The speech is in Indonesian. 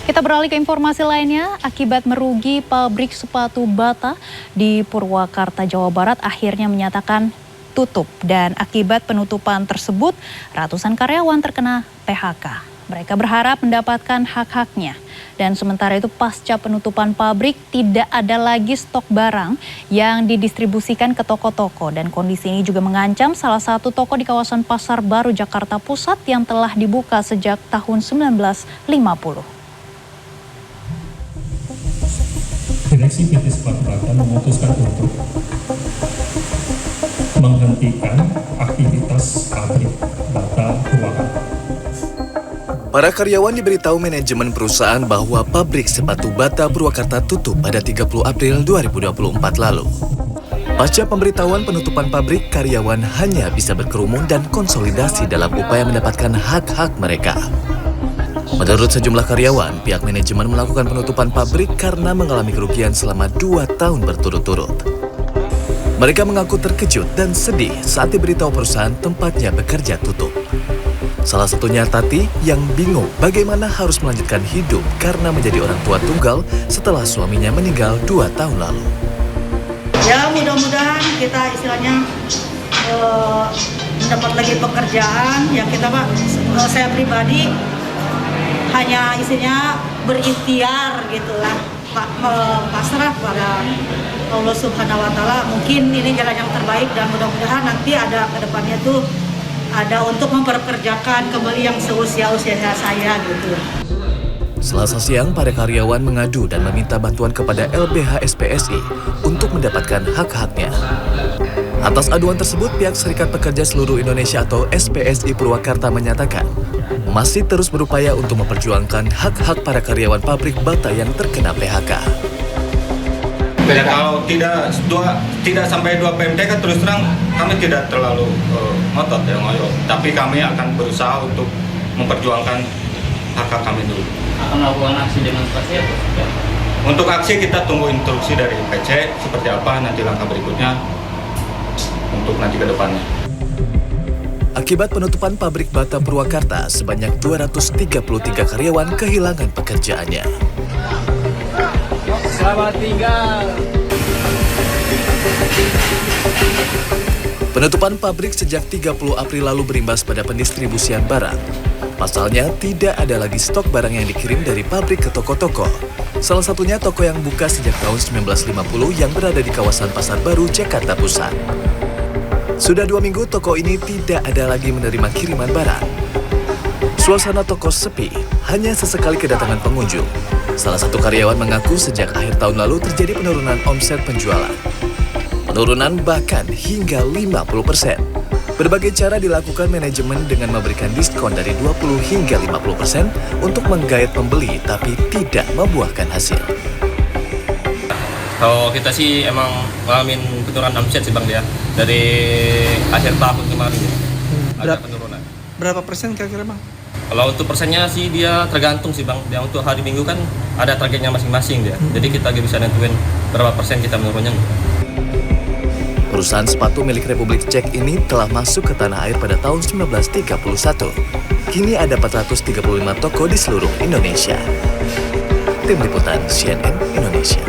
Kita beralih ke informasi lainnya, akibat merugi pabrik sepatu bata di Purwakarta, Jawa Barat akhirnya menyatakan tutup. Dan akibat penutupan tersebut, ratusan karyawan terkena PHK. Mereka berharap mendapatkan hak-haknya. Dan sementara itu pasca penutupan pabrik tidak ada lagi stok barang yang didistribusikan ke toko-toko. Dan kondisi ini juga mengancam salah satu toko di kawasan Pasar Baru, Jakarta Pusat yang telah dibuka sejak tahun 1950. Direksi PT Sepatu Bata memutuskan untuk menghentikan aktivitas pabrik bata Purwakarta. Para karyawan diberitahu manajemen perusahaan bahwa pabrik sepatu bata Purwakarta tutup pada 30 April 2024 lalu. Pasca pemberitahuan penutupan pabrik, karyawan hanya bisa berkerumun dan konsolidasi dalam upaya mendapatkan hak-hak mereka. Menurut sejumlah karyawan, pihak manajemen melakukan penutupan pabrik karena mengalami kerugian selama 2 tahun berturut-turut. Mereka mengaku terkejut dan sedih saat diberitahu perusahaan tempatnya bekerja tutup. Salah satunya Tati yang bingung bagaimana harus melanjutkan hidup karena menjadi orang tua tunggal setelah suaminya meninggal 2 tahun lalu. Ya mudah-mudahan kita istilahnya mendapat lagi pekerjaan. Ya kita Pak, saya pribadi hanya isinya berikhtiar gitulah, pasrah pada Allah Subhanahu Wa Taala. Mungkin ini jalan yang terbaik dan mudah-mudahan nanti ada kedepannya tuh ada untuk memperkerjakan kembali yang seusia saya gitu. Selasa siang, para karyawan mengadu dan meminta bantuan kepada LBH SPSI untuk mendapatkan hak-haknya. Atas aduan tersebut, pihak Serikat Pekerja Seluruh Indonesia atau SPSI Purwakarta menyatakan masih terus berupaya untuk memperjuangkan hak-hak para karyawan pabrik bata yang terkena PHK. Ya, kalau tidak sampai 2 PMTK terus terang kami tidak terlalu ngotot ya ngoyo. Tapi kami akan berusaha untuk memperjuangkan hak-hak kami dulu. Akan melakukan aksi demonstrasi atau seperti apa? Untuk aksi kita tunggu instruksi dari PC seperti apa nanti langkah berikutnya untuk nanti ke depannya. Akibat penutupan pabrik bata Purwakarta, sebanyak 233 karyawan kehilangan pekerjaannya. Selamat tinggal. Penutupan pabrik sejak 30 April lalu berimbas pada pendistribusian barang. Pasalnya, tidak ada lagi stok barang yang dikirim dari pabrik ke toko-toko. Salah satunya toko yang buka sejak tahun 1950 yang berada di kawasan Pasar Baru, Jakarta Pusat. Sudah 2 minggu toko ini tidak ada lagi menerima kiriman barang. Suasana toko sepi, hanya sesekali kedatangan pengunjung. Salah satu karyawan mengaku sejak akhir tahun lalu terjadi penurunan omset penjualan. Penurunan bahkan hingga 50%. Berbagai cara dilakukan manajemen dengan memberikan diskon dari 20 hingga 50% untuk menggait pembeli tapi tidak membuahkan hasil. Kalau kita sih emang ngalamin penurunan omset sih Bang dia. Dari akhir tahun kemarin ya. Ada penurunan. Berapa persen kira-kira Bang? Kalau untuk persennya sih dia tergantung sih Bang. Dia untuk hari Minggu kan ada targetnya masing-masing dia. Jadi kita bisa nentuin berapa persen kita menurunnya. Perusahaan sepatu milik Republik Cek ini telah masuk ke tanah air pada tahun 1931. Kini ada 435 toko di seluruh Indonesia. Tim Liputan CNN Indonesia.